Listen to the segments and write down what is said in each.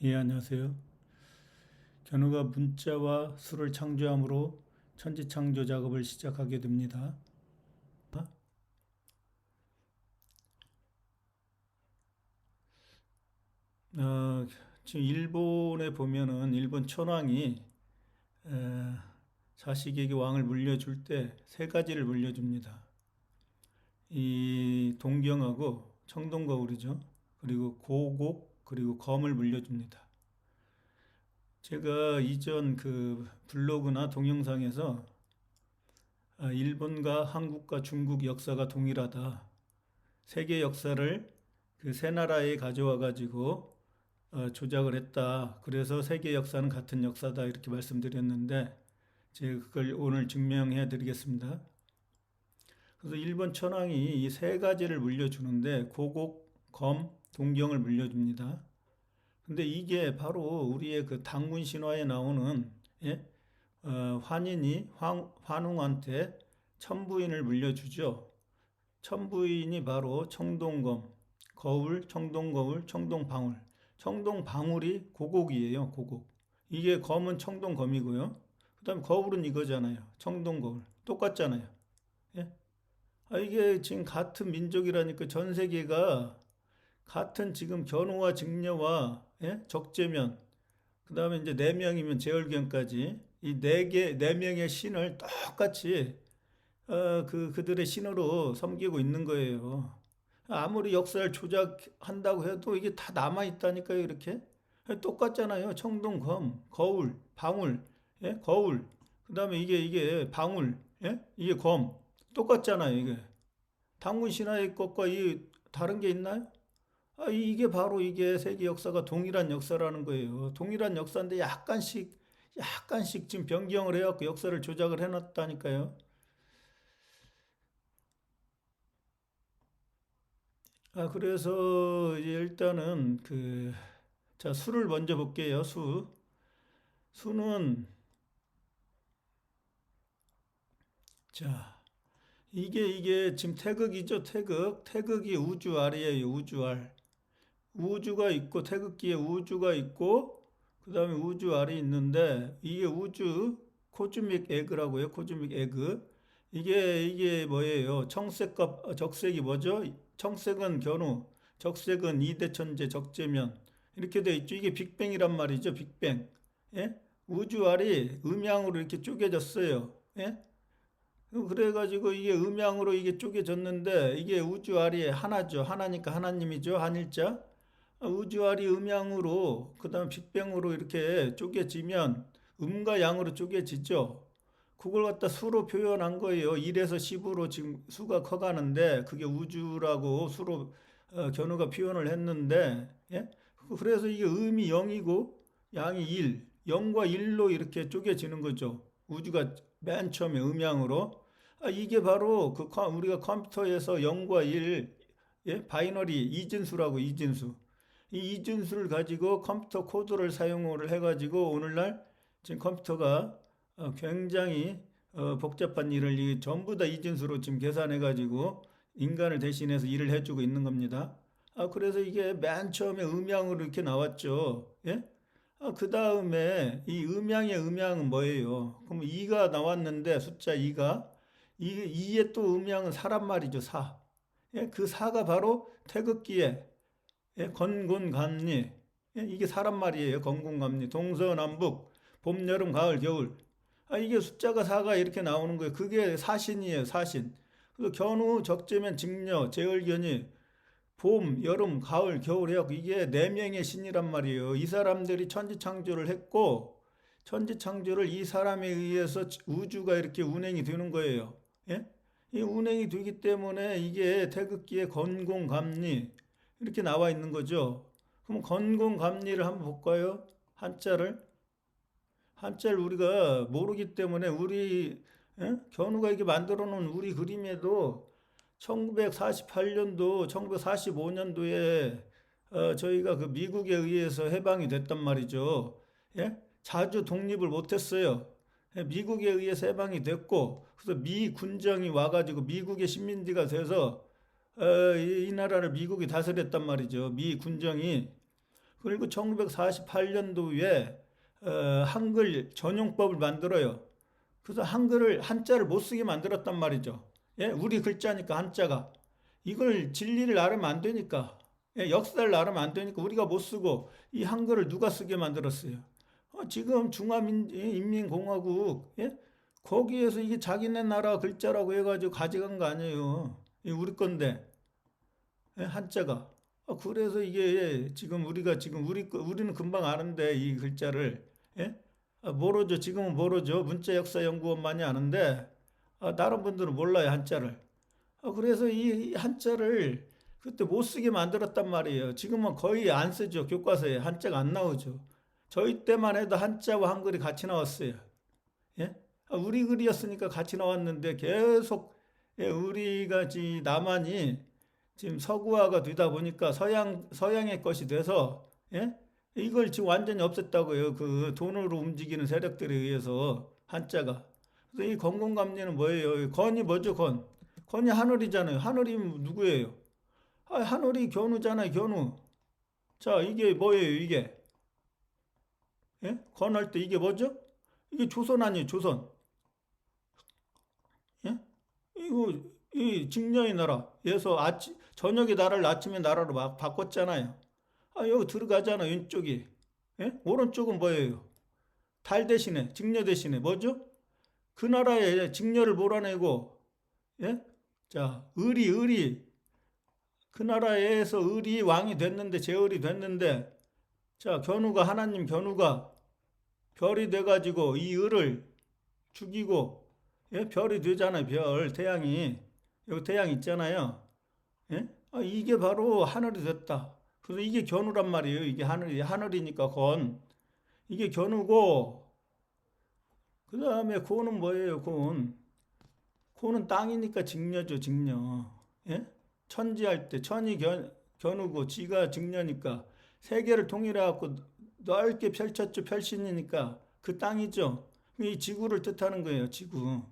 예, 안녕하세요. 견우가 문자와 수를 창조함으로 천지창조 작업을 시작하게 됩니다. 어, 지금 일본에 보면은 일본 천황이 에, 자식에게 왕을 물려줄 때 세 가지를 물려줍니다. 이 동경하고 청동거울이죠. 그리고 고곡 그리고 검을 물려줍니다. 제가 이전 그 블로그나 동영상에서 일본과 한국과 중국 역사가 동일하다. 세계 역사를 그 세 나라에 가져와 가지고 조작을 했다. 그래서 세계 역사는 같은 역사다. 이렇게 말씀드렸는데 제가 그걸 오늘 증명해 드리겠습니다. 그래서 일본 천황이 이 세 가지를 물려주는데 고곡, 검, 동경을 물려줍니다. 근데 이게 바로 우리의 그 당군 신화에 나오는 예? 환인이 환웅한테 천부인을 물려주죠. 천부인이 바로 청동검, 거울, 청동거울, 청동방울. 청동방울이 고곡이에요, 고곡. 이게 검은 청동검이고요. 그 다음에 거울은 이거잖아요. 청동거울. 똑같잖아요. 예? 이게 지금 같은 민족이라니까 전 세계가 같은 지금 견우와 직녀와 예? 적재면, 그 다음에 이제 네 명이면 제월경까지 이 네 명의 신을 똑같이 그들의 신으로 섬기고 있는 거예요. 아무리 역사를 조작한다고 해도 이게 다 남아있다니까요, 이렇게. 똑같잖아요. 청동검, 거울, 방울, 예? 거울. 그 다음에 이게 방울, 예? 이게 검. 똑같잖아요, 이게. 당군 신화의 것과 이 다른 게 있나요? 이게 바로 이게 세계 역사가 동일한 역사라는 거예요. 동일한 역사인데 약간씩 지금 변경을 해갖고 역사를 조작을 해놨다니까요. 그래서 이제 일단은 자, 수를 먼저 볼게요. 수. 수는, 자, 이게 지금 태극이죠. 태극. 태극이 우주 알이에요. 우주 알. 우주가 있고, 태극기에 우주가 있고, 그 다음에 우주 알이 있는데, 이게 우주, 코즈믹 에그라고요. 코즈믹 에그. 이게 뭐예요? 청색과 적색이 뭐죠? 청색은 견우, 적색은 이대천재, 적재면. 이렇게 돼 있죠. 이게 빅뱅이란 말이죠. 빅뱅. 예? 우주알이 음양으로 이렇게 쪼개졌어요. 예? 그래가지고 이게 음양으로 이게 쪼개졌는데 이게 우주알이 하나죠. 하나니까 하나님이죠. 한일자. 우주알이 음양으로 그다음 빅뱅으로 이렇게 쪼개지면 음과 양으로 쪼개지죠. 그걸 갖다 수로 표현한 거예요. 1에서 10으로 지금 수가 커가는데 그게 우주라고 수로 견우가 표현을 했는데 예? 그래서 이게 음이 0이고 양이 1, 0과 1로 이렇게 쪼개지는 거죠. 우주가 맨 처음에 음양으로. 이게 바로 우리가 컴퓨터에서 0과 1, 예? 바이너리 이진수라고 이진수. 이 이진수를 가지고 컴퓨터 코드를 사용을 해가지고 오늘날 지금 컴퓨터가 굉장히 복잡한 일을 전부 다 이진수로 지금 계산해가지고 인간을 대신해서 일을 해주고 있는 겁니다. 그래서 이게 맨 처음에 음양으로 이렇게 나왔죠. 예? 그 다음에 이 음양의 음양은 뭐예요? 그럼 2가 나왔는데 숫자 2가 2의 또 음양은 사란 말이죠. 사. 예? 그 사가 바로 태극기에 예? 건곤감리. 예? 이게 사란 말이에요. 건곤감리. 동서남북 봄, 여름, 가을, 겨울. 이게 숫자가 4가 이렇게 나오는 거예요. 그게 사신이에요, 사신. 그래서 견우, 적재면, 직녀, 제월견이 봄, 여름, 가을, 겨울 해갖고 이게 네 명의 신이란 말이에요. 이 사람들이 천지창조를 했고 천지창조를 이 사람에 의해서 우주가 이렇게 운행이 되는 거예요. 예? 이 운행이 되기 때문에 이게 태극기에 건공감리 이렇게 나와 있는 거죠. 그럼 건공감리를 한번 볼까요? 한자를. 한자를 우리가 모르기 때문에 우리 견우가 이렇게 만들어 놓은 우리 그림에도 1948년도, 1945년도에 저희가 그 미국에 의해서 해방이 됐단 말이죠. 예? 자주 독립을 못했어요. 예, 미국에 의해서 해방이 됐고, 그래서 미 군정이 와가지고 미국의 식민지가 돼서 이 나라를 미국이 다스렸단 말이죠. 미 군정이. 그리고 1948년도에 한글 전용법을 만들어요. 그래서 한글을 한자를 못 쓰게 만들었단 말이죠. 예? 우리 글자니까 한자가. 이걸 진리를 알으면 안 되니까. 예? 역사를 알으면 안 되니까 우리가 못 쓰고 이 한글을 누가 쓰게 만들었어요? 지금 중화인민공화국 예? 거기에서 이게 자기네 나라 글자라고 해가지고 가져간 거 아니에요. 이 우리 건데 예? 한자가. 그래서 이게 지금 우리가 지금 우리는 금방 아는데 이 글자를 예? 모르죠. 지금은 모르죠. 문자역사연구원만이 아는데 다른 분들은 몰라요 한자를. 그래서 이 한자를 그때 못 쓰게 만들었단 말이에요. 지금은 거의 안 쓰죠. 교과서에 한자가 안 나오죠. 저희 때만 해도 한자와 한글이 같이 나왔어요. 예? 우리 글이었으니까 같이 나왔는데 계속 예, 우리가 남한이 지금 서구화가 되다 보니까 서양의 것이 돼서 예? 이걸 지금 완전히 없앴다고요. 그 돈으로 움직이는 세력들에 의해서 한자가. 그래서 이 건건감리는 뭐예요? 건이 뭐죠? 건이 하늘이잖아요. 하늘이 누구예요? 하늘이 견우잖아요. 견우. 자, 이게 뭐예요? 이게 예? 건할 때 이게 뭐죠? 이게 조선 아니에요? 조선. 예? 이거 이 직녀의 나라에서 저녁에 나라를 아침에 나라로 막 바꿨잖아요. 여기 들어가잖아 왼쪽이. 예? 오른쪽은 뭐예요? 달 대신에 직녀 대신에 뭐죠? 그 나라의 직녀를 몰아내고 예? 자 을이 그 나라에서 을이 왕이 됐는데 제을이 됐는데 자 견우가 하나님 견우가 별이 돼가지고 이 을을 죽이고 예? 별이 되잖아요. 별 태양이 여기 태양 있잖아요. 예? 이게 바로 하늘이 됐다. 그래서 이게 견우란 말이에요. 이게 하늘이니까 건. 이게 견우고, 그 다음에 고는 뭐예요, 곤? 고는 땅이니까 직녀죠, 직녀. 예? 천지할 때, 견우고, 지가 직녀니까, 세계를 통일해갖고 넓게 펼쳤죠, 펼신이니까, 그 땅이죠. 이 지구를 뜻하는 거예요, 지구.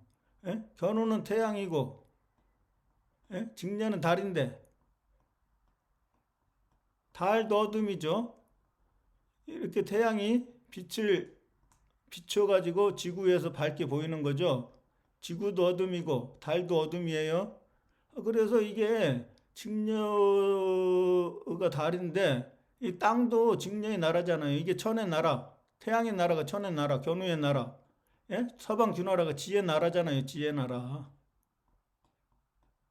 예? 견우는 태양이고, 예? 직녀는 달인데, 달도 어둠이죠. 이렇게 태양이 빛을 비춰가지고 지구에서 밝게 보이는 거죠. 지구도 어둠이고 달도 어둠이에요. 그래서 이게 직녀가 달인데 이 땅도 직녀의 나라잖아요. 이게 천의 나라, 태양의 나라가 천의 나라, 견우의 나라, 예? 서방 주나라가 지의 나라잖아요. 지의 나라.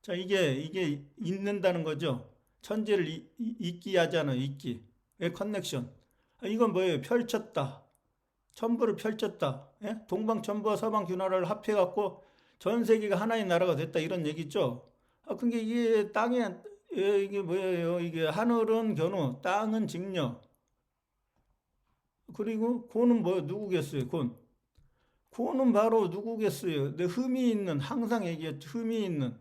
자, 이게 있는다는 거죠. 천지를 있기 하잖아요. 있기. 왜 커넥션? 이건 뭐예요? 펼쳤다. 천부를 펼쳤다. 예? 동방천부와 서방규나라를 합해갖고 전 세계가 하나의 나라가 됐다. 이런 얘기죠. 그게 이게 이게 뭐예요? 이게 하늘은 견우, 땅은 직녀. 그리고 고는 누구겠어요? 고는 바로 누구겠어요? 항상 얘기했죠. 흠이 있는.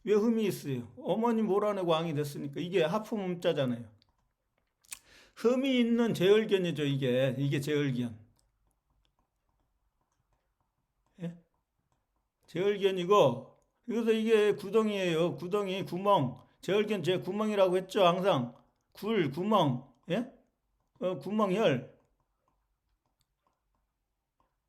왜 흠이 있어요? 어머니 몰아내고 왕이 됐으니까. 이게 하프문자잖아요. 흠이 있는 제얼견이죠, 이게 제얼견. 예? 제얼견이고, 그래서 이게 구덩이에요. 구멍. 제얼견 제 구멍이라고 했죠, 항상. 구멍. 예? 구멍혈.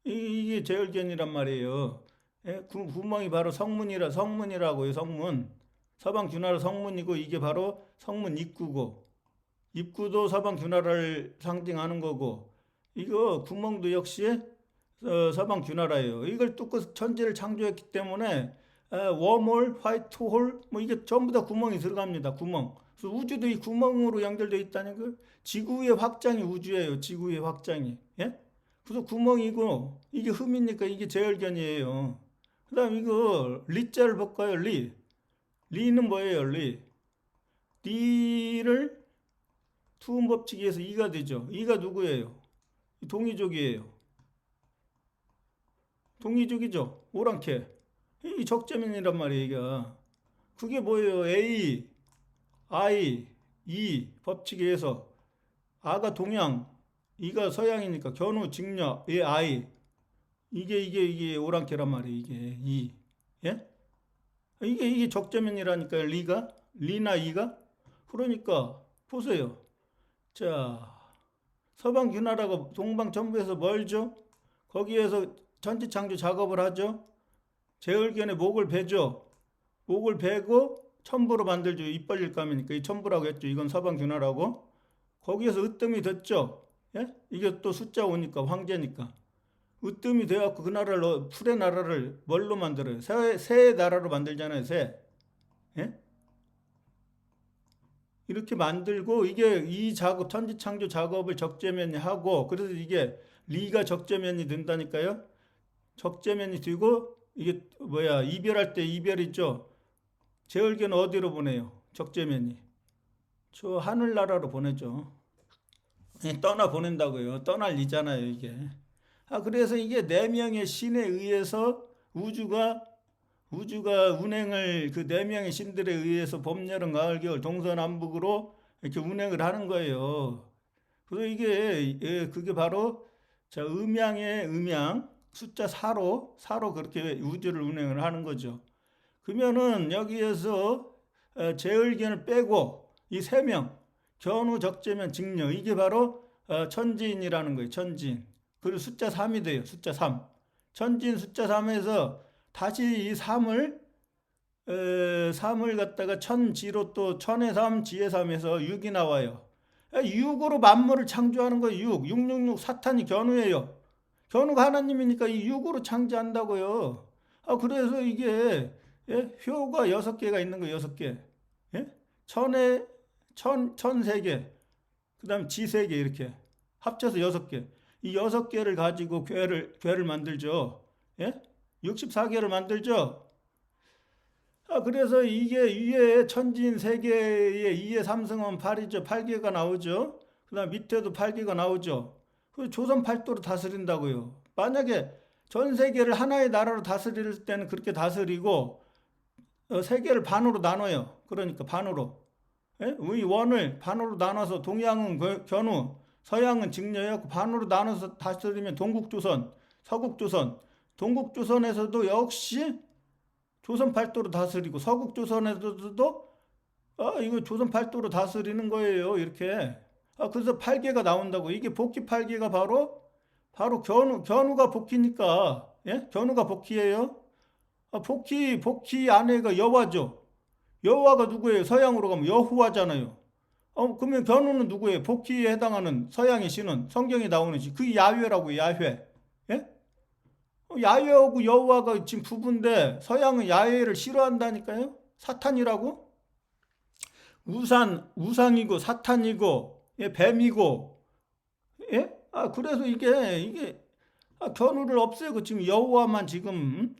이게 제얼견이란 말이에요. 예? 구멍이 바로 성문이라고요, 성문. 서방 균나라 성문이고, 이게 바로 성문 입구고, 입구도 서방 균나라를 상징하는 거고, 이거 구멍도 역시 서방 균나라예요. 이걸 뚫고 천지를 창조했기 때문에 웜홀, 화이트홀 뭐 이게 전부 다 구멍이 들어갑니다. 구멍. 그래서 우주도 이 구멍으로 연결되어 있다는 거. 지구의 확장이 우주예요. 지구의 확장이. 예? 그래서 구멍이고 이게 흠이니까 이게 제열견이에요. 그다음 이거 리자를 볼까요? 리는 뭐예요? 리를 투음 법칙에서 2가 되죠. 2가 누구예요? 동이족이에요. 동이족이죠. 오랑캐. 이 적재면이란 말이에요. 이게. 그게 뭐예요? A, I, E 법칙에 의해서 아가 동양, 이가 서양이니까 견우, 직녀, 얘 I. 이게 오랑캐란 말이에요. 이게 E. 예? 이게 적재면이라니까요. 리나 이가. 그러니까 보세요. 자, 서방 균화라고 동방천부에서 멀죠? 거기에서 천지창조 작업을 하죠. 제을견에 목을 베죠. 목을 베고 천부로 만들죠. 입 벌릴 감이니까 이 천부라고 했죠. 이건 서방 균화라고. 거기에서 으뜸이 됐죠. 예? 이게 또 숫자 오니까 황제니까. 으뜸이 돼갖고 그 나라를 풀의 나라를 뭘로 만들어요? 새의 나라로 만들잖아요. 새. 예? 이렇게 만들고 이게 이 작업 천지창조 작업을 적재면이 하고 그래서 이게 리가 적재면이 된다니까요. 적재면이 되고 이게 뭐야 이별할 때 이별 있죠. 제을견은 어디로 보내요? 적재면이 저 하늘나라로 보내죠. 떠나 보낸다고요. 떠날 리잖아요 이게. 그래서 이게 네 명의 신에 의해서 우주가 운행을 그 네 명의 신들에 의해서 봄, 여름, 가을, 겨울 동서남북으로 이렇게 운행을 하는 거예요. 그래서 이게 그게 바로 자 음양의 음양 숫자 4로 그렇게 우주를 운행을 하는 거죠. 그러면은 여기에서 제을견을 빼고 이 세 명 견우, 적재면, 직녀 이게 바로 천지인이라는 거예요. 천지인. 그리고 숫자 3이 돼요. 숫자 3. 천지인 숫자 3에서 다시 이 3을 갖다가 천지로 또 천의 3, 지의 3에서 6이 나와요. 6으로 만물을 창조하는 거예요. 666 사탄이 견우예요. 견우가 하나님이니까 이 6으로 창조한다고요. 그래서 이게 효가 6개가 있는 거예요. 6개. 천에 천 3개. 그 다음에 지 3개 이렇게 합쳐서 6개. 이 6개를 가지고 괴를 만들죠. 64개를 만들죠. 그래서 이게 위에 천진 3개에 2의 3승은 8이죠. 8개가 나오죠. 그 다음 밑에도 8개가 나오죠. 그 조선 팔도로 다스린다고요. 만약에 전 세계를 하나의 나라로 다스릴 때는 그렇게 다스리고 세계를 반으로 나눠요. 그러니까 반으로. 이 원을 반으로 나눠서 동양은 견우, 서양은 직녀였고 반으로 나눠서 다스리면 동국조선, 서국조선. 동국조선에서도 역시 조선 팔도로 다스리고 서국조선에서도 이거 조선 팔도로 다스리는 거예요. 이렇게. 그래서 8개가 나온다고. 이게 복희 8개가 바로 견우가 복희니까. 견우가 복희예요. 복희 아내가 여화죠. 여화가 누구예요? 서양으로 가면 여호와잖아요. 그러면 견우는 누구예요? 복희에 해당하는 서양의 신은 성경에 나오는 신. 그게 야훼라고 야훼. 예? 야훼하고 여호와가 지금 부부인데 서양은 야훼를 싫어한다니까요. 사탄이라고. 우상이고 사탄이고 뱀이고. 그래서 이게 견우를 없애고 지금 여호와만 지금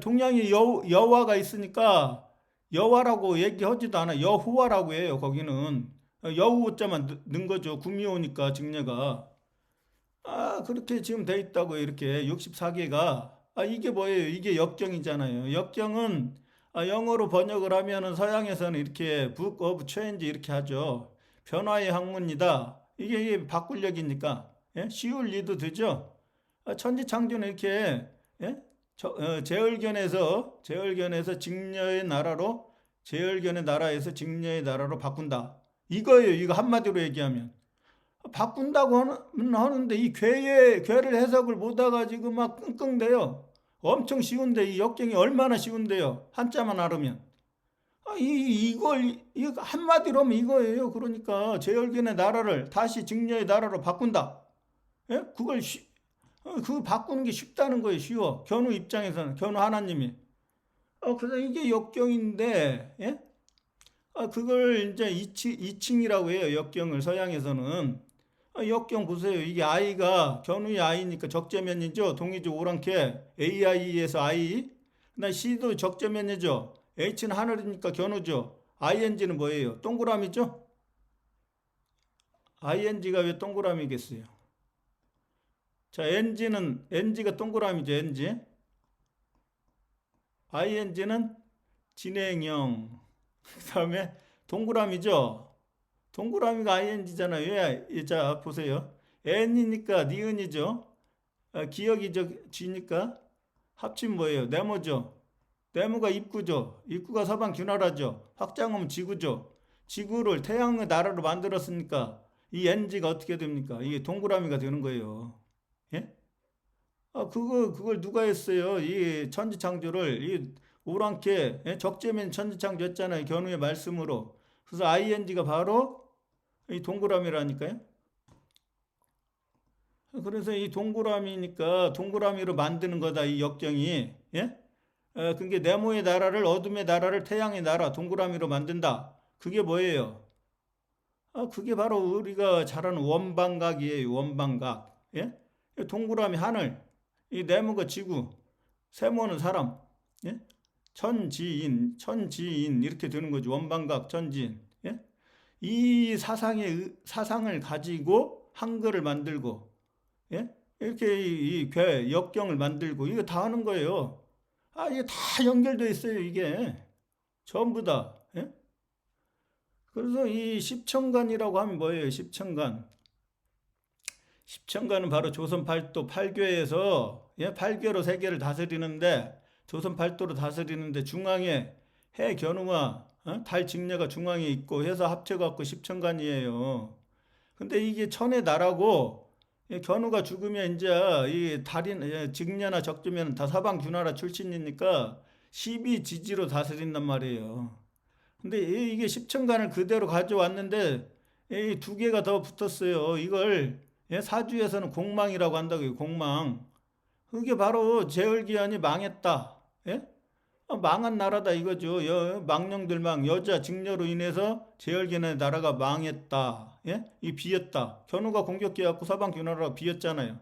동양에 여호와가 있으니까 여호와라고 얘기하지도 않아. 여호와라고 해요. 거기는 여호자만 넣은 거죠. 구미호니까 직녀가. 그렇게 지금 돼 있다고. 이렇게 64개가. 이게 뭐예요? 이게 역경이잖아요. 역경은 영어로 번역을 하면은 서양에서는 이렇게 Book of Change 이렇게 하죠. 변화의 학문이다. 이게 바꿀력이니까 쉬울 리도 되죠. 천지창조는 이렇게 제을견에서 직녀의 나라로 제을견의 나라에서 직녀의 나라로 바꾼다. 이거예요. 이거 한마디로 얘기하면 바꾼다고 하는데 이 괴를 해석을 못해가지고 막 끙끙대요. 엄청 쉬운데 이 역경이 얼마나 쉬운데요. 한자만 알으면. 이거 한마디로 하면 이거예요. 그러니까 제을견의 나라를 다시 직녀의 나라로 바꾼다. 그걸 바꾸는 게 쉽다는 거예요. 쉬워. 견우 입장에서는 견우 하나님이. 그래서 이게 역경인데, 그걸 이제 이칭이라고 해요. 역경을 서양에서는. 역경 보세요. 이게 아이가 견우의 아이니까 적재면이죠. 동의조 오랑캐 AI에서 I. 그다음 C도 적재면이죠. H는 하늘이니까 견우죠. ING는 뭐예요? 동그라미죠. ING가 왜 동그라미겠어요? 자, NG가 동그라미죠. NG. ING는 진행형. 그 다음에 동그라미죠. 동그라미가 ING잖아요. 자, 보세요. N이니까 니은이죠. 기역이죠. G니까. 합친 뭐예요? 네모죠. 네모가 입구죠. 입구가 서방 균화라죠. 확장하면 지구죠. 지구를 태양의 나라로 만들었으니까 이 NG가 어떻게 됩니까? 이게 동그라미가 되는 거예요. 예? 그걸 누가 했어요? 이 천지창조를, 이 오랑캐, 예? 적재면 천지창조 했잖아요. 견우의 말씀으로. 그래서 ING가 바로 이 동그라미라니까요. 그래서 이 동그라미니까 동그라미로 만드는 거다, 이 역경이. 예? 그게 네모의 나라를, 어둠의 나라를 태양의 나라, 동그라미로 만든다. 그게 뭐예요? 그게 바로 우리가 잘 아는 원방각이에요. 원방각. 예? 동그라미 하늘, 이 네모가 지구, 세모는 사람. 예? 천지인 이렇게 되는 거죠. 원방각, 천지인. 예? 이 사상을 가지고 한글을 만들고, 예? 이렇게 역경을 만들고 이거 다 하는 거예요. 이게 다 연결돼 있어요. 이게 전부 다. 예? 그래서 이 십천간이라고 하면 뭐예요? 십천간. 십천간은 바로 조선 팔도 팔교에서, 예? 팔교로 세계를 다스리는데, 조선 팔도로 다스리는데 중앙에 해 견우와 달 직녀가 중앙에 있고 해서 합쳐갖고 십천간이에요. 근데 이게 천의 나라고, 견우가 죽으면 이제 이 달인 직녀나 적주면 다 사방 귀나라 출신이니까 십이지지로 다스린단 말이에요. 근데 이게 십천간을 그대로 가져왔는데 이 두 개가 더 붙었어요. 이걸 사주에서는 공망이라고 한다고요. 공망. 그게 바로 제월기한이 망했다. 예? 망한 나라다 이거죠. 망령들망 여자 직녀로 인해서 제열기의 나라가 망했다. 예? 이 비었다. 견우가 공격해갖고 서방 귀나라가 비었잖아요.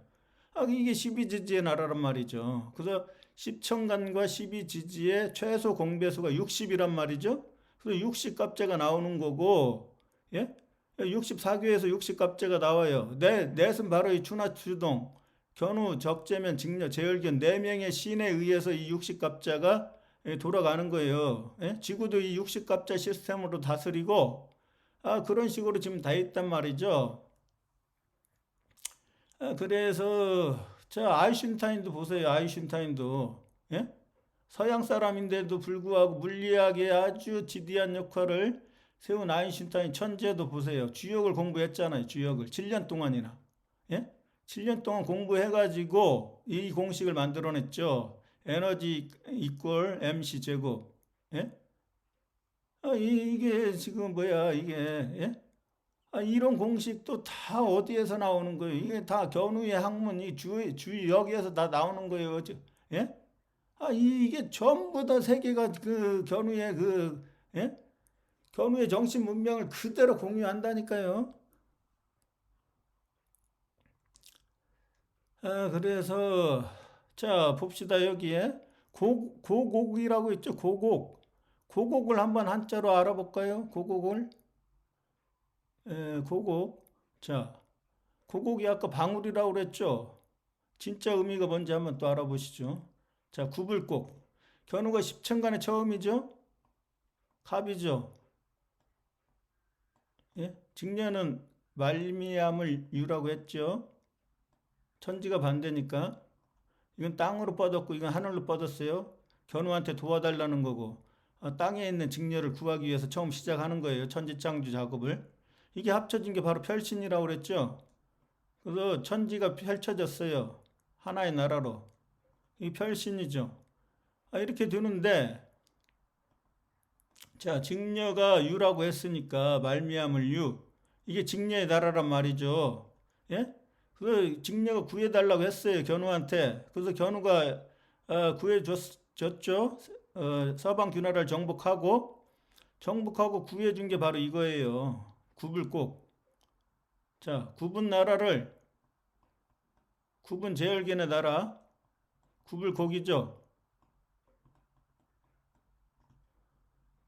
이게 12지지의 나라란 말이죠. 그래서 십천간과 12지지의 최소 공배수가 60이란 말이죠. 그래서 60갑제가 나오는 거고, 예? 64교에서 60갑제가 나와요. 넷은 바로 이 추나추동, 견우, 적재면, 직녀, 제열견 4명의 신에 의해서 이 60갑자가 돌아가는 거예요. 예? 지구도 이 60갑자 시스템으로 다스리고, 그런 식으로 지금 다 있단 말이죠. 그래서 자, 아인슈타인도 보세요. 아인슈타인도 예? 서양 사람인데도 불구하고 물리학에 아주 지대한 역할을 세운 아인슈타인 천재도 보세요. 주역을 공부했잖아요. 주역을 7년 동안이나. 예? 7년 동안 공부해가지고 이 공식을 만들어냈죠. 에너지 이퀄 MC 제곱. 예? 이게 지금 뭐야 이게, 예? 이런 공식도 다 어디에서 나오는 거예요? 이게 다 견우의 학문, 이 주역에서 다 나오는 거예요. 예? 이게 전부 다 세계가 그 견우의 예? 견우의 정신 문명을 그대로 공유한다니까요. 그래서 자 봅시다. 여기에 고곡이라고 있죠. 고곡을 한번 한자로 알아볼까요? 고곡을. 고곡. 자, 고곡이 아까 방울이라고 그랬죠. 진짜 의미가 뭔지 한번 또 알아보시죠. 자, 구불곡. 견우가 십천간의 처음이죠. 갑이죠. 예? 직녀는 말미암을 유라고 했죠. 천지가 반대니까. 이건 땅으로 뻗었고 이건 하늘로 뻗었어요. 견우한테 도와달라는 거고, 땅에 있는 직녀를 구하기 위해서 처음 시작하는 거예요. 천지창조 작업을. 이게 합쳐진 게 바로 별신이라고 그랬죠. 그래서 천지가 펼쳐졌어요. 하나의 나라로. 이 별신이죠. 이렇게 되는데, 자, 직녀가 유라고 했으니까 말미암을 유. 이게 직녀의 나라란 말이죠. 예? 그 직녀가 구해달라고 했어요. 견우한테. 그래서 견우가 구해줬죠. 서방 귀나라를 정복하고 구해준 게 바로 이거예요. 구불곡. 자, 구분 제열견의 나라, 구불곡이죠.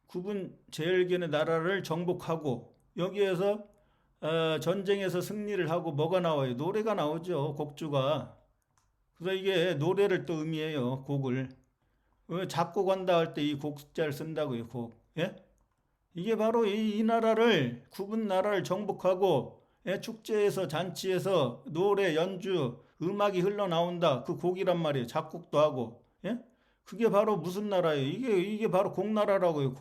구분 제열견의 나라를 정복하고 여기에서 전쟁에서 승리를 하고 뭐가 나와요? 노래가 나오죠. 곡주가. 그래서 이게 노래를 또 의미해요. 곡을. 작곡한다 할 때 이 곡자를 쓴다고요. 곡. 예? 이게 바로 이 나라를 구분 나라를 정복하고 축제에서 잔치에서 노래 연주 음악이 흘러나온다. 그 곡이란 말이에요. 작곡도 하고. 예? 그게 바로 무슨 나라예요? 이게 바로 곡나라라고요.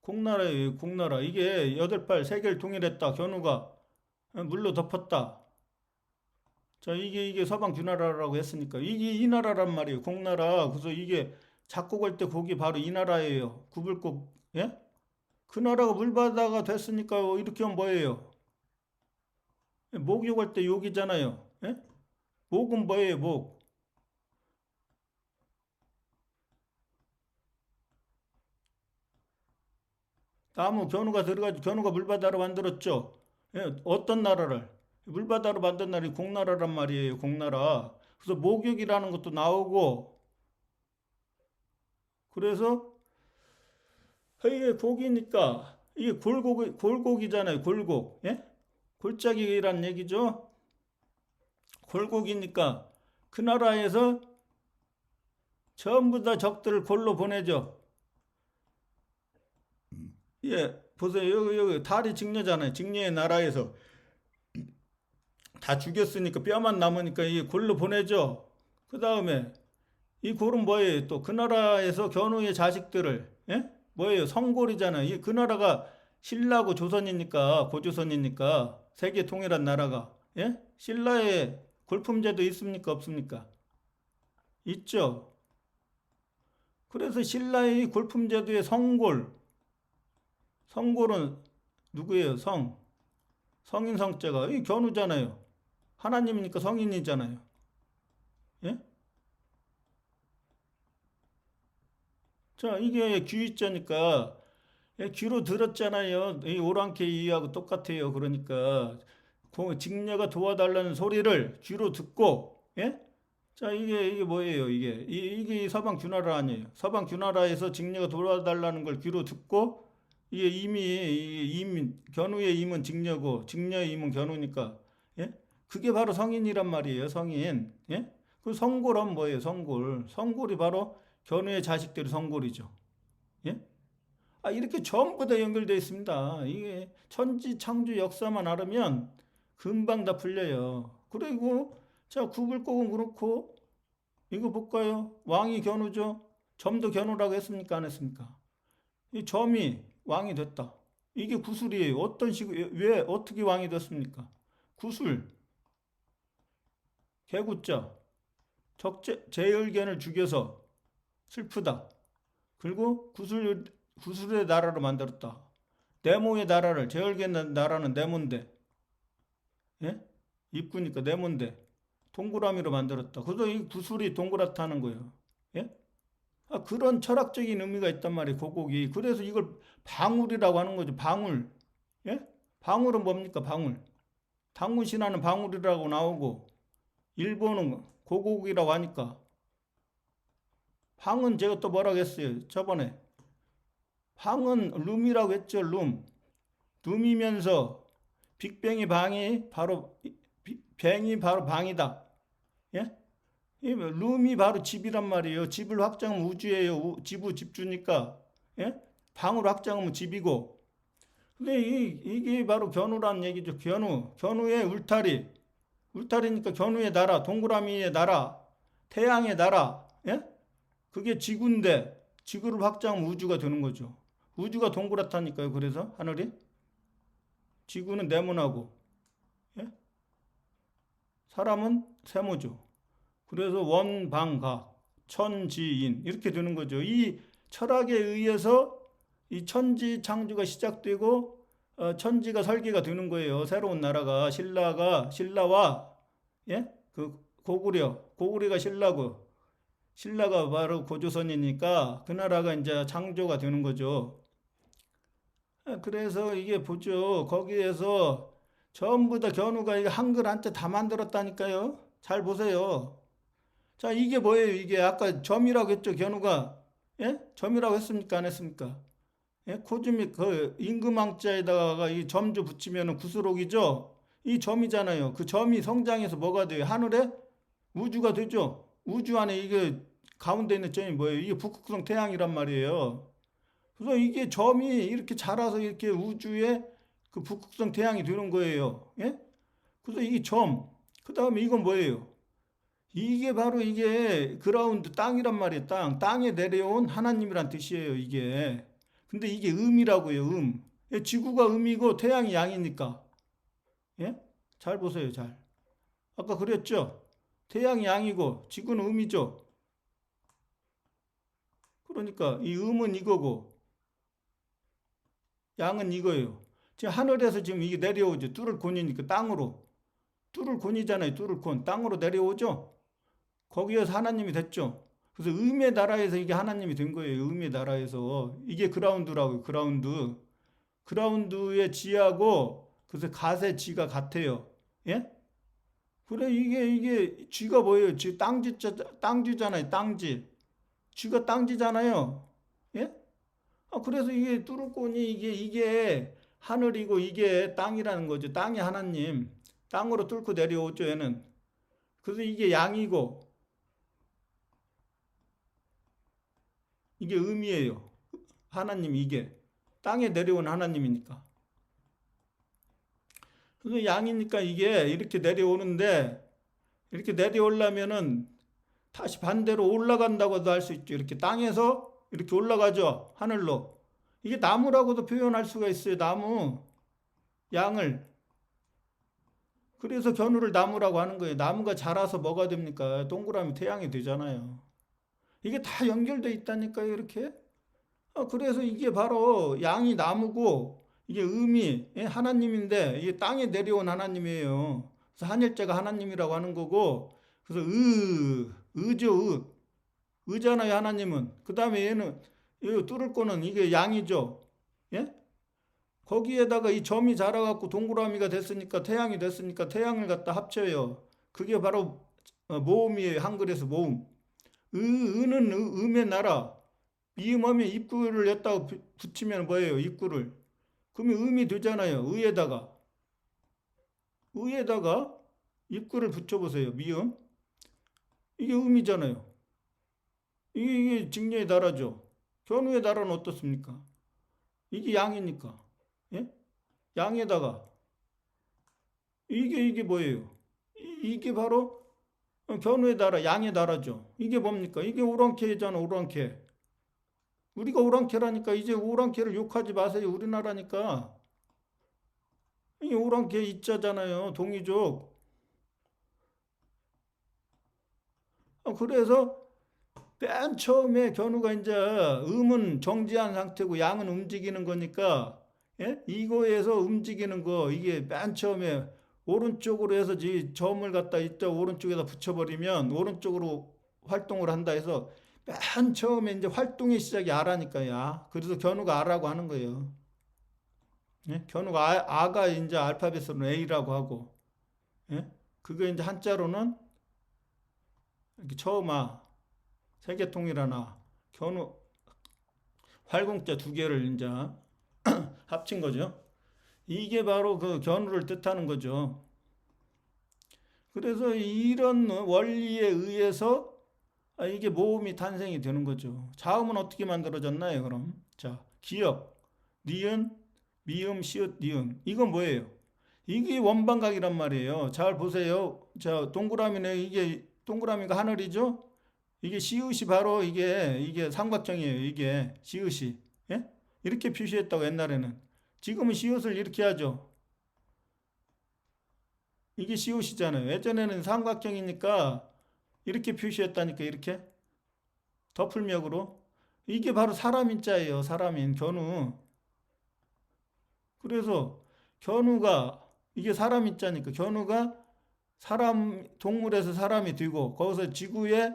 공나라예요, 공나라. 이게 여덟 발 세계를 통일했다. 견우가 물로 덮었다. 자, 이게 서방 주나라라고 했으니까 이게 이 나라란 말이에요. 공나라. 그래서 이게 작곡할 때 곡이 바로 이 나라예요. 구불곡. 예? 그 나라가 물바다가 됐으니까 이렇게 하면 뭐예요? 목욕할 때 욕이잖아요. 예? 목은 뭐예요? 목. 나무 견우가 들어가지고 견우가 물바다로 만들었죠. 예? 어떤 나라를? 물바다로 만든 나라이 공나라란 말이에요. 공나라. 그래서 목욕이라는 것도 나오고 그래서 이게 곡이니까 이게 골곡이잖아요. 골곡. 예? 골짜기란 얘기죠. 골곡이니까 그 나라에서 전부 다 적들을 골로 보내죠. 예, 보세요. 여기 달이 직녀잖아요. 직녀의 나라에서 다 죽였으니까 뼈만 남으니까 이 골로 보내죠. 그 다음에 이 골은 뭐예요? 또 그 나라에서 견우의 자식들을 예? 뭐예요? 성골이잖아요. 그 나라가 신라고 조선이니까 고조선이니까 세계 통일한 나라가 예? 신라의 골품제도 있습니까? 없습니까? 있죠. 그래서 신라의 골품제도의 성골은 누구예요? 성인 성자가 이 견우잖아요. 하나님이니까 성인이잖아요. 예? 자, 이게 귀자니까 귀로 들었잖아요. 이 오랑캐이하고 똑같아요. 그러니까 직녀가 도와달라는 소리를 귀로 듣고 예? 자, 이게 뭐예요? 이게 서방 주나라 아니에요. 서방 주나라에서 직녀가 도와달라는 걸 귀로 듣고 이게 이미 견우의 임은 직녀고 직녀의 임은 견우니까 예? 그게 바로 성인이란 말이에요. 성인. 예? 그 성골은 뭐예요? 성골이 바로 견우의 자식들이 성골이죠. 예? 이렇게 전부 다 연결되어 있습니다. 이게 천지 창조 역사만 알으면 금방 다 풀려요. 그리고 자, 구불곡은 그렇고 이거 볼까요? 왕이 견우죠. 점도 견우라고 했습니까? 안 했습니까? 이 점이 왕이 됐다. 이게 구술이에요. 왜 어떻게 왕이 됐습니까? 구술, 개구자, 제열견을 죽여서 슬프다. 그리고 구술의 나라로 만들었다. 네모의 나라를 제열견 나라는 네모인데, 예? 입구니까 네모인데 동그라미로 만들었다. 그래서 이 구술이 동그랗다는 거예요. 예? 그런 철학적인 의미가 있단 말이에요. 고곡이. 그래서 이걸 방울이라고 하는 거죠. 방울. 예? 방울은 뭡니까? 방울. 당군 신화는 방울이라고 나오고 일본은 고곡이라고 하니까 방은 제가 또 뭐라고 했어요. 저번에 방은 룸이라고 했죠. 룸이면서 빅뱅이 뱅이 바로 방이다. 예? 룸이 바로 집이란 말이에요. 집을 확장하면 우주예요. 집주니까. 예? 방으로 확장하면 집이고. 근데 이게 바로 견우란 얘기죠. 견우의 울타리니까 견우의 나라, 동그라미의 나라, 태양의 나라. 예? 그게 지구인데 지구를 확장하면 우주가 되는 거죠. 우주가 동그랗다니까요. 그래서 하늘이 지구는 네모나고 예? 사람은 세모죠. 그래서 원방각, 천지인 이렇게 되는 거죠. 이 철학에 의해서 이 천지 창조가 시작되고 천지가 설계가 되는 거예요. 새로운 나라가 신라와 예? 그 고구려가 신라고 신라가 바로 고조선이니까 그 나라가 이제 창조가 되는 거죠. 그래서 이게 보죠. 거기에서 전부 다 견우가 이게 한글 한자 다 만들었다니까요. 잘 보세요. 자, 이게 뭐예요? 이게 아까 점이라고 했죠. 견우가 예? 점이라고 했습니까? 안 했습니까? 예? 코즈믹 그 임금왕자에다가 이 점주 붙이면은 구수록이죠. 이 점이잖아요. 그 점이 성장해서 뭐가 돼요? 하늘에 우주가 되죠. 우주 안에 이게 가운데 있는 점이 뭐예요? 이게 북극성 태양이란 말이에요. 그래서 이게 점이 이렇게 자라서 이렇게 우주에 그 북극성 태양이 되는 거예요. 예? 그래서 이게 점. 그 다음에 이건 뭐예요? 이게 바로 이게 그라운드 땅이란 말이에요. 땅에 내려온 하나님이란 뜻이에요. 이게. 근데 이게 음이라고요, 음. 예, 지구가 음이고 태양이 양이니까. 예? 잘 보세요, 잘. 아까 그랬죠? 태양이 양이고 지구는 음이죠. 그러니까 이 음은 이거고 양은 이거예요. 지금 하늘에서 지금 이게 내려오죠. 뚫을곤이니까 땅으로. 뚫을곤이잖아요. 뚫을곤. 땅으로 내려오죠. 거기에서 하나님이 됐죠. 그래서 음의 나라에서 이게 하나님이 된 거예요. 음의 나라에서. 이게 그라운드라고요. 그라운드. 그라운드의 지하고 그래서 갓의 지가 같아요. 예? 그래 이게 쥐가 뭐예요? 쥐 땅쥐잖아요. 땅쥐. 쥐가 땅쥐잖아요. 예? 그래서 이게 뚜루꼬니 이게 하늘이고 이게 땅이라는 거죠. 땅이 하나님. 땅으로 뚫고 내려오죠, 얘는. 그래서 이게 양이고 이게 음이에요. 하나님 이게 땅에 내려온 하나님이니까. 그래서 양이니까 이게 이렇게 내려오는데 이렇게 내려오려면은 다시 반대로 올라간다고도 할 수 있죠. 이렇게 땅에서 이렇게 올라가죠. 하늘로. 이게 나무라고도 표현할 수가 있어요. 나무. 양을. 그래서 견우를 나무라고 하는 거예요. 나무가 자라서 뭐가 됩니까? 동그라미 태양이 되잖아요. 이게 다 연결돼 있다니까요. 이렇게. 그래서 이게 바로 양이 나무고 이게 음이 하나님인데 이게 땅에 내려온 하나님이에요. 그래서 한일자가 하나님이라고 하는 거고 그래서 의죠. 의잖아요. 하나님은. 그 다음에 얘는 이 뚫을 거는 이게 양이죠. 예? 거기에다가 이 점이 자라갖고 동그라미가 됐으니까 태양이 됐으니까 태양을 갖다 합쳐요. 그게 바로 모음이에요. 한글에서 모음. 의는 음의 나라. 미음하면 입구를 냈다가 붙이면 뭐예요? 입구를. 그러면 음이 되잖아요. 의에다가 입구를 붙여보세요. 미음. 이게 음이잖아요. 이게 직녀의 나라죠. 견우의 나라는 어떻습니까? 이게 양이니까. 예? 양에다가 이게 뭐예요? 이게 바로 견우의 나라, 양의 나라죠. 이게 뭡니까? 이게 오랑캐잖아, 오랑캐. 우리가 오랑캐라니까 이제 오랑캐를 욕하지 마세요. 우리나라니까. 이 오랑캐 이자잖아요. 동이족. 그래서 맨 처음에 견우가 이제 음은 정지한 상태고 양은 움직이는 거니까 예? 이거에서 움직이는 거 이게 맨 처음에 오른쪽으로 해서 점을 갖다 이쪽 오른쪽에다 붙여버리면 오른쪽으로 활동을 한다 해서 맨 처음에 이제 활동의 시작이 아라니까요. 그래서 견우가 아라고 하는 거예요. 예? 견우가 아가 이제 알파벳으로는 A라고 하고 예? 그게 이제 한자로는 이렇게 처음 세계통일하나 견우 활공자 두 개를 이제 합친 거죠. 이게 바로 그 견우를 뜻하는 거죠. 그래서 이런 원리에 의해서 이게 모음이 탄생이 되는 거죠. 자음은 어떻게 만들어졌나요, 그럼? 자, 기역, 니은, 미음, 시읒, 니은. 이건 뭐예요? 이게 원방각이란 말이에요. 잘 보세요. 자, 동그라미네. 이게 동그라미가 하늘이죠? 이게 시읒이 바로 이게 삼각형이에요. 이게 시읒이. 예? 이렇게 표시했다고 옛날에는. 지금은 시읒을 이렇게 하죠. 이게 시읒이잖아요. 예전에는 삼각형이니까 이렇게 표시했다니까 이렇게 덮을맥으로. 이게 바로 사람인자예요. 사람인 견우. 그래서 견우가 이게 사람인자니까 견우가 사람 동물에서 사람이 되고 거기서 지구의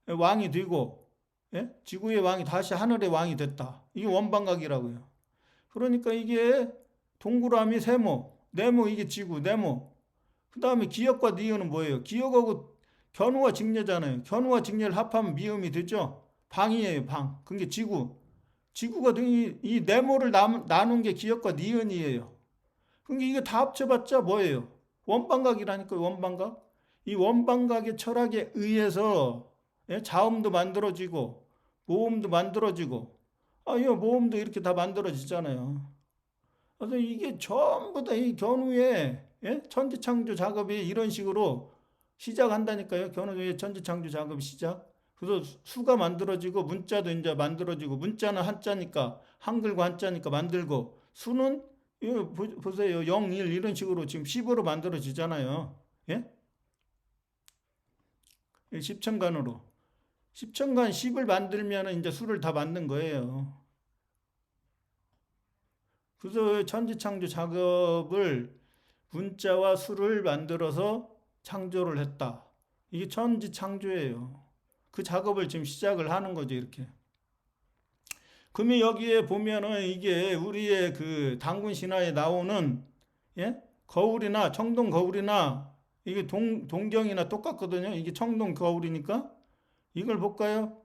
왕이 되고 예? 지구의 왕이 다시 하늘의 왕이 됐다. 이게 원방각이라고요. 그러니까 이게 동그라미 세모, 네모 이게 지구, 네모. 그 다음에 기역과 니은은 뭐예요? 기역하고 견우와 직녀잖아요. 견우와 직녀를 합하면 미음이 되죠? 방이에요, 방. 그게 지구. 지구가 이 네모를 나눈 게 기역과 니은이에요. 그러니까 이게 다 합쳐봤자 뭐예요? 원방각이라니까 원방각. 이 원방각의 철학에 의해서 자음도 만들어지고 모음도 만들어지고 이 모음도 이렇게 다 만들어지잖아요. 그래서 이게 전부 다 이 견우의 천지창조 작업이 이런 식으로 시작한다니까요. 견우의 천지창조 작업이 시작. 그래서 수가 만들어지고 문자도 이제 만들어지고 문자는 한자니까 한글과 한자니까 만들고, 수는 이거 보세요. 0, 1 이런 식으로 지금 10으로 만들어지잖아요. 예? 10천간으로. 10천간 10을 만들면 이제 수를 다 만든 거예요. 그래서 천지창조 작업을 문자와 수를 만들어서 창조를 했다. 이게 천지창조예요. 그 작업을 지금 시작을 하는 거죠, 이렇게. 그러면 여기에 보면은 이게 우리의 그 단군 신화에 나오는, 예? 거울이나 청동 거울이나 이게 동경이나 똑같거든요. 이게 청동 거울이니까 이걸 볼까요?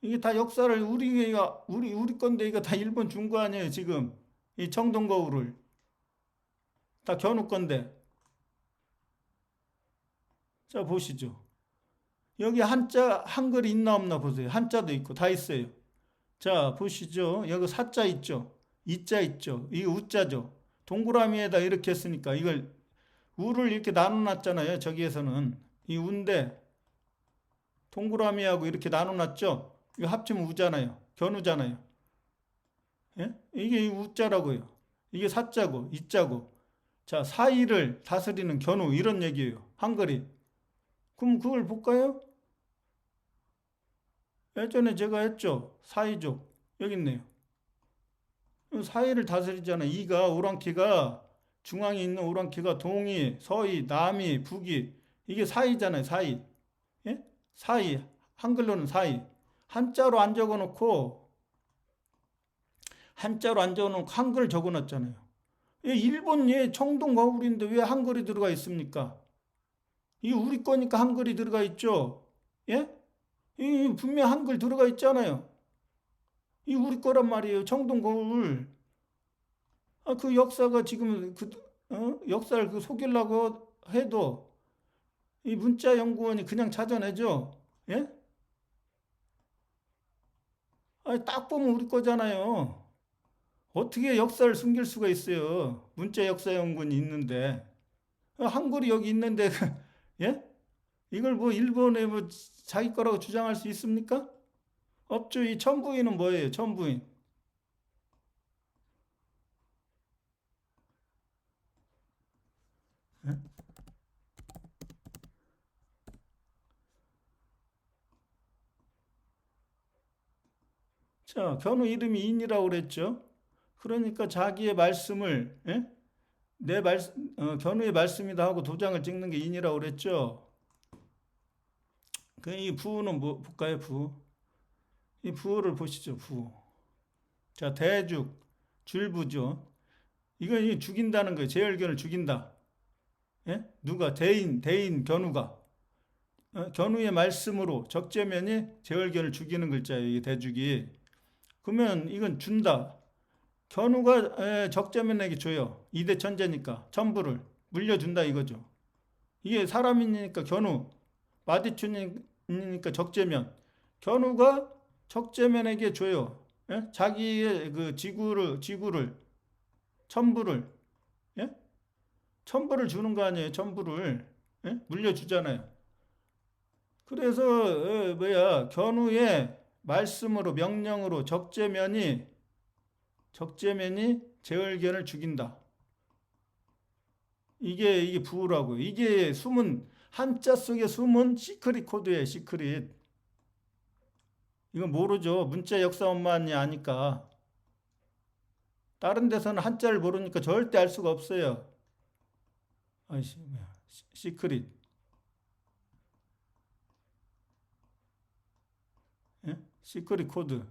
이게 다 역사를 우리 건데 이거 다 일본 준 거 아니에요, 지금. 이 청동 거울을 다 견우 건데. 자, 보시죠. 여기 한글이 있나 없나 보세요. 한자도 있고 다 있어요. 자, 보시죠. 여기 사자 있죠. 이자 있죠. 이게 우자죠. 동그라미에다 이렇게 했으니까 이걸 우를 이렇게 나눠놨잖아요. 저기에서는 이 우인데 동그라미하고 이렇게 나눠놨죠. 이거 합치면 우잖아요. 견우잖아요. 예? 이게 우자라고요. 이게 사자고 이자고. 자, 사이를 다스리는 견우 이런 얘기예요. 한글이. 그럼 그걸 볼까요? 예전에 제가 했죠. 사이족. 여기 있네요. 사이를 다스리잖아요. 이가 오랑캐가 중앙에 있는 오랑캐가 동이, 서이, 남이, 북이 이게 사이잖아요. 사이. 예? 사이. 한글로는 사이. 한자로 안 적어놓고 한글 적어놨잖아요. 일본 청동 거울인데 왜 한글이 들어가 있습니까? 이 우리 거니까 한글이 들어가 있죠. 예? 이 분명 한글 들어가 있잖아요. 이 우리 거란 말이에요. 청동 거울. 그 역사가 지금 역사를 속이려고 해도 이 문자 연구원이 그냥 찾아내죠. 예? 딱 보면 우리 거잖아요. 어떻게 역사를 숨길 수가 있어요? 문자 역사 연구원이 있는데 한글이 여기 있는데 예? 이걸 뭐 일본에 뭐 자기 거라고 주장할 수 있습니까? 없죠. 이 천부인은 뭐예요? 천부인. 예? 자, 견우 이름이 인이라고 그랬죠. 그러니까 자기의 말씀을 예? 견우의 말씀이다 하고 도장을 찍는 게 인이라고 그랬죠. 이 부는 뭐 볼까요? 부. 이 부호를 보시죠. 부. 자, 대죽, 줄부죠. 이건 죽인다는 거예요. 제열견을 죽인다. 예? 누가? 대인, 견우가. 견우의 말씀으로 적재면이 제열견을 죽이는 글자예요. 이게 대죽이. 그러면 이건 준다. 견우가 적재면에게 줘요. 이대 천재니까 천부를 물려준다 이거죠. 이게 사람이니까 견우, 마디춘이니까 적재면. 견우가 적재면에게 줘요. 예? 자기의 그 지구를 천부를 예? 천부를 주는 거 아니에요. 천부를 예? 물려주잖아요. 그래서 견우의 말씀으로 명령으로 적재면이 제얼견을 죽인다. 이게 부호라고요. 이게 숨은 한자 속에 숨은 시크릿 코드예요. 시크릿. 이건 모르죠. 문자 역사원만이 아니까. 다른 데서는 한자를 모르니까 절대 알 수가 없어요. 시크릿. 예? 시크릿 코드.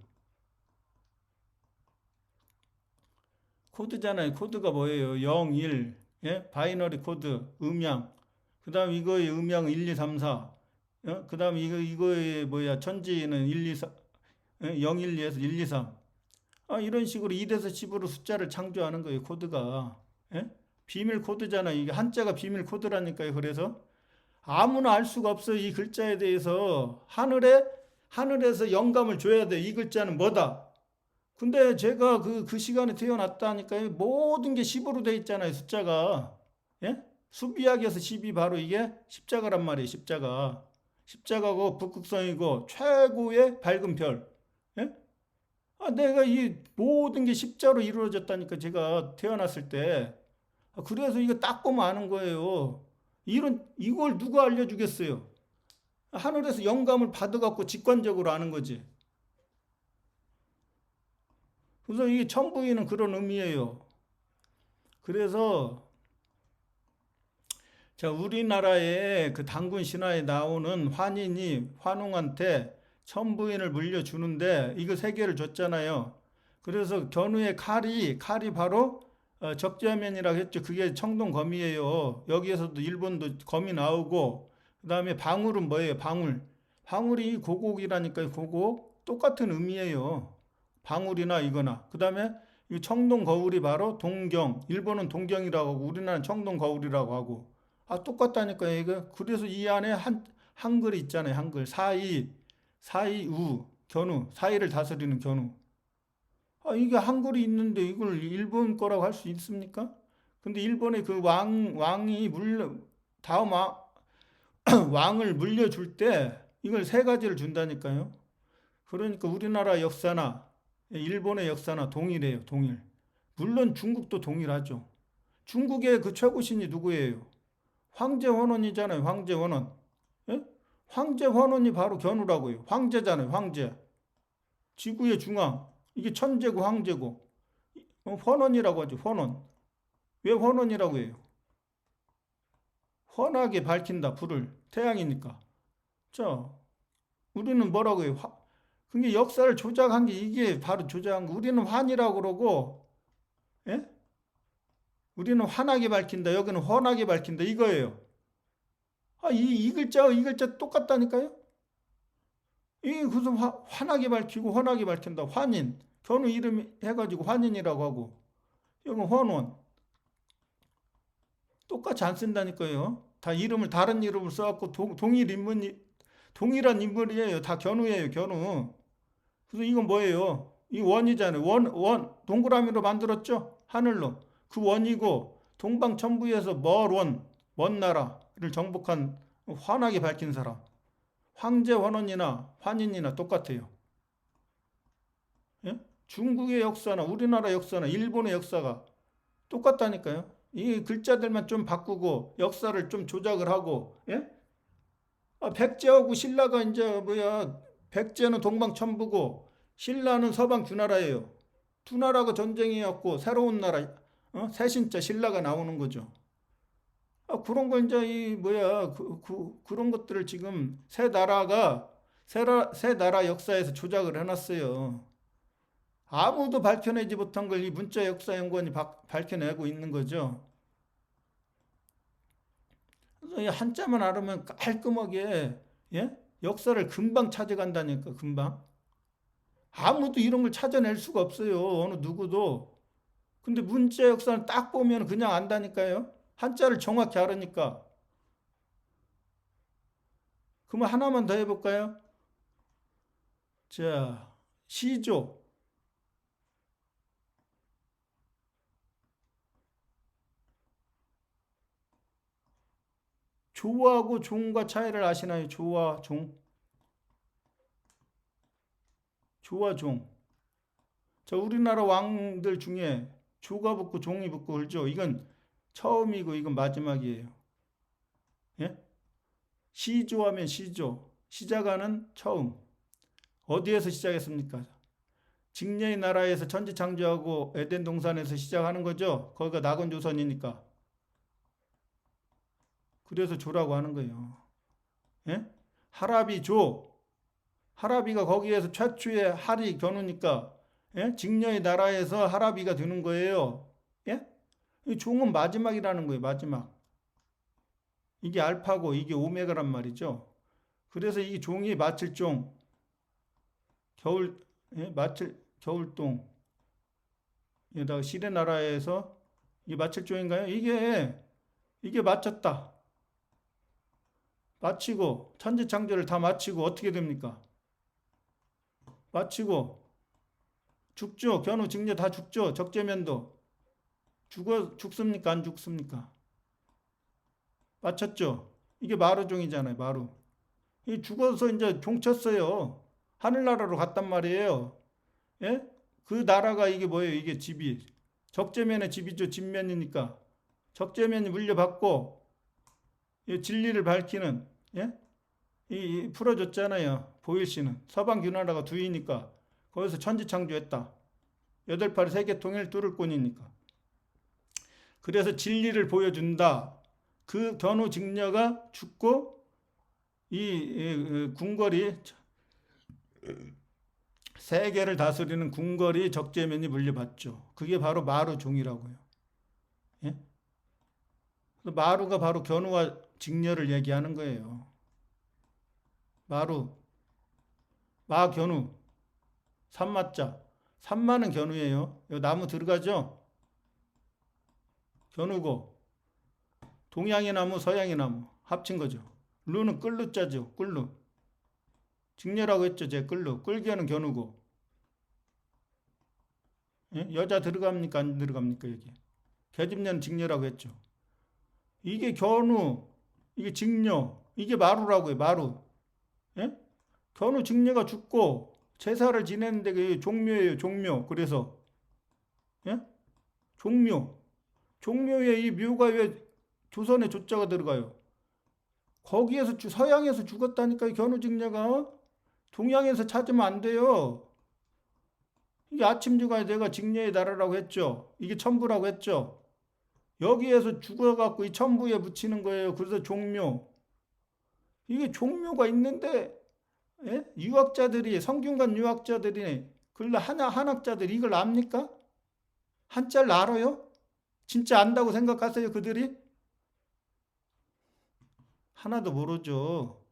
코드잖아요. 코드가 뭐예요? 0, 1. 예? 바이너리 코드, 음양. 그 다음 이거의 음양 1, 2, 3, 4. 그 다음 이거의 천지는 1, 2, 4. 0, 1, 2에서 1, 2, 3. 이런 식으로 1에서 10으로 숫자를 창조하는 거예요. 코드가. 예? 비밀 코드잖아요. 이게 한자가 비밀 코드라니까요. 그래서 아무나 알 수가 없어요. 이 글자에 대해서. 하늘에서 영감을 줘야 돼. 이 글자는 뭐다. 근데 제가 그 시간에 태어났다니까요. 모든 게 10으로 돼 있잖아요. 숫자가. 예? 수비학에서 10이 바로 이게 십자가란 말이에요. 십자가고 북극성이고 최고의 밝은 별. 예? 내가 이 모든 게 십자로 이루어졌다니까 제가 태어났을 때. 그래서 이거 딱 보면 아는 거예요. 이걸 누가 알려주겠어요? 하늘에서 영감을 받아갖고 직관적으로 아는 거지. 그래서 이게 천부인은 그런 의미예요. 그래서 자, 우리나라의 그 단군 신화에 나오는 환인이 환웅한테 천부인을 물려주는데 이거 세 개를 줬잖아요. 그래서 견우의 칼이 바로 적재면이라고 했죠. 그게 청동검이에요. 여기에서도 일본도 검이 나오고 그 다음에 방울은 뭐예요? 방울이 고곡이라니까요. 고곡 똑같은 의미예요. 방울이나 이거나. 그 다음에 이 청동거울이 바로 동경. 일본은 동경이라고 하고 우리나라는 청동거울이라고 하고. 똑같다니까요. 이거. 그래서 이 안에 한글이 있잖아요. 한글. 사이우, 견우. 사이를 다스리는 견우. 이게 한글이 있는데 이걸 일본 거라고 할 수 있습니까? 근데 일본의 그 왕이 다음 왕을 물려줄 때 이걸 세 가지를 준다니까요. 그러니까 우리나라 역사나 일본의 역사나 동일해요. 동일. 물론 중국도 동일하죠. 중국의 그 최고신이 누구예요? 황제헌원이잖아요. 황제헌원. 예? 황제헌원이 바로 견우라고요. 황제잖아요. 황제. 지구의 중앙. 이게 천재고 황제고. 헌원이라고 하죠. 헌원. 왜 헌원이라고 해요? 환하게 밝힌다. 불을. 태양이니까. 자, 우리는 뭐라고 해요? 그게 역사를 조작한 게 이게 바로 조작한 거. 우리는 환이라고 그러고, 예? 우리는 환하게 밝힌다. 여기는 훤하게 밝힌다. 이거예요. 이 글자와 이 글자 똑같다니까요? 이게 무슨 환하게 밝히고 훤하게 밝힌다. 환인. 견우 이름 해가지고 환인이라고 하고. 이건 헌원. 똑같이 안 쓴다니까요. 다 다른 이름을 써갖고 동일한 인물이에요. 다 견우예요. 견우. 그래서 이건 뭐예요? 이 원이잖아요. 동그라미로 만들었죠? 하늘로. 그 원이고, 동방천부에서 먼 나라를 정복한 환하게 밝힌 사람. 황제 환원이나 환인이나 똑같아요. 예? 중국의 역사나 우리나라 역사나 일본의 역사가 똑같다니까요. 이 글자들만 좀 바꾸고 역사를 좀 조작을 하고, 예? 백제하고 신라가 이제 백제는 동방천부고 신라는 서방주나라예요. 두 나라가 전쟁이었고 새로운 나라, 새신자 신라가 나오는 거죠. 그런 거 이제 그런 것들을 지금 새 나라 역사에서 조작을 해놨어요. 아무도 밝혀내지 못한 걸 이 문자 역사 연구원이 밝혀내고 있는 거죠. 그래서 이 한자만 알으면 깔끔하게, 예? 역사를 금방 찾아간다니까. 금방. 아무도 이런 걸 찾아낼 수가 없어요. 어느 누구도. 근데 문자 역사는 딱 보면 그냥 안다니까요. 한자를 정확히 알으니까. 그러면 하나만 더 해볼까요? 자, 시조. 조하고 종과 차이를 아시나요? 조와 종. 조와 종. 자, 우리나라 왕들 중에 조가 붙고 종이 붙고 그러죠. 이건 처음이고 이건 마지막이에요. 예? 시조하면 시조. 시작하는 처음. 어디에서 시작했습니까? 직녀의 나라에서 천지창조하고 에덴 동산에서 시작하는 거죠. 거기가 낙원조선이니까. 그래서 조라고 하는 거예요. 예? 하라비 조. 하라비가 거기에서 최초의 할이 견우니까, 예? 직녀의 나라에서 하라비가 되는 거예요. 예? 이 종은 마지막이라는 거예요. 마지막. 이게 알파고 이게 오메가란 말이죠. 그래서 이 종이 마칠종, 겨울동, 에다가 시레 나라에서 이게 마칠종인가요? 이게 마쳤다. 마치고 천지창조를 다 마치고 어떻게 됩니까? 마치고 죽죠. 견우 직녀 다 죽죠. 적재면도 죽습니까? 안 죽습니까? 마쳤죠. 이게 마루종이잖아요. 마루. 이 죽어서 이제 종쳤어요. 하늘나라로 갔단 말이에요. 예? 그 나라가 이게 뭐예요? 이게 집이 적재면의 집이죠. 집면이니까 적재면이 물려받고 이 진리를 밝히는 예? 이 풀어줬잖아요. 보일시는 서방규나라가 두이니까 거기서 천지창조했다. 여덟팔이 세계통일 뚫을꾼이니까. 그래서 진리를 보여준다. 그 견우직녀가 죽고 이 궁궐이 세계를 다스리는 궁궐이 적재면이 물려받죠. 그게 바로 마루종이라고요. 예? 마루가 바로 견우와 직녀를 얘기하는 거예요. 마루, 마견우, 산마자. 산마는 견우예요. 여기 나무 들어가죠? 견우고 동양의 나무, 서양의 나무 합친 거죠. 루는 끌루자죠. 끌루. 직녀라고 했죠. 제 끌루. 끌기는 견우고. 예? 여자 들어갑니까? 안 들어갑니까? 여기. 계집녀는 직녀라고 했죠. 이게 견우, 이게 직녀, 이게 마루라고요. 마루. 예? 견우 직녀가 죽고 제사를 지내는데 그게 종묘예요. 종묘. 그래서 예? 종묘. 종묘에 이 묘가 왜 조선에 조자가 들어가요? 거기에서 서양에서 죽었다니까 이 견우 직녀가 동양에서 찾으면 안 돼요. 이게 아침주가 내가 직녀의 나라라고 했죠. 이게 천부라고 했죠. 여기에서 죽어갖고 이 천부에 붙이는 거예요. 그래서 종묘. 이게 종묘가 있는데 예? 유학자들이 성균관 유학자들이 그걸 한학자들이 이걸 압니까? 한자를 알아요? 진짜 안다고 생각하세요 그들이? 하나도 모르죠.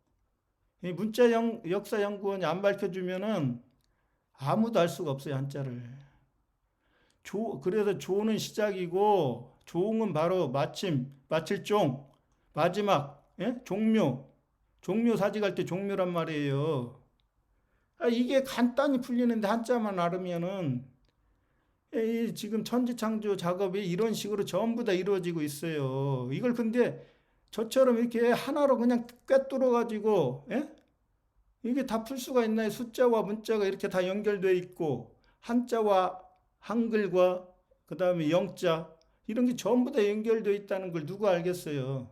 이 문자 역사 연구원이 안 밝혀주면은 아무도 알 수가 없어요 한자를. 그래서 조는 시작이고 종은 바로 마칠 종 마지막 예? 종묘 사직할 때 종묘란 말이에요. 이게 간단히 풀리는데 한자만 알으면은 지금 천지창조 작업이 이런 식으로 전부 다 이루어지고 있어요. 이걸 근데 저처럼 이렇게 하나로 그냥 꿰뚫어 가지고 예? 이게 다 풀 수가 있나요? 숫자와 문자가 이렇게 다 연결되어 있고 한자와 한글과 그 다음에 영자 이런 게 전부 다 연결되어 있다는 걸 누가 알겠어요?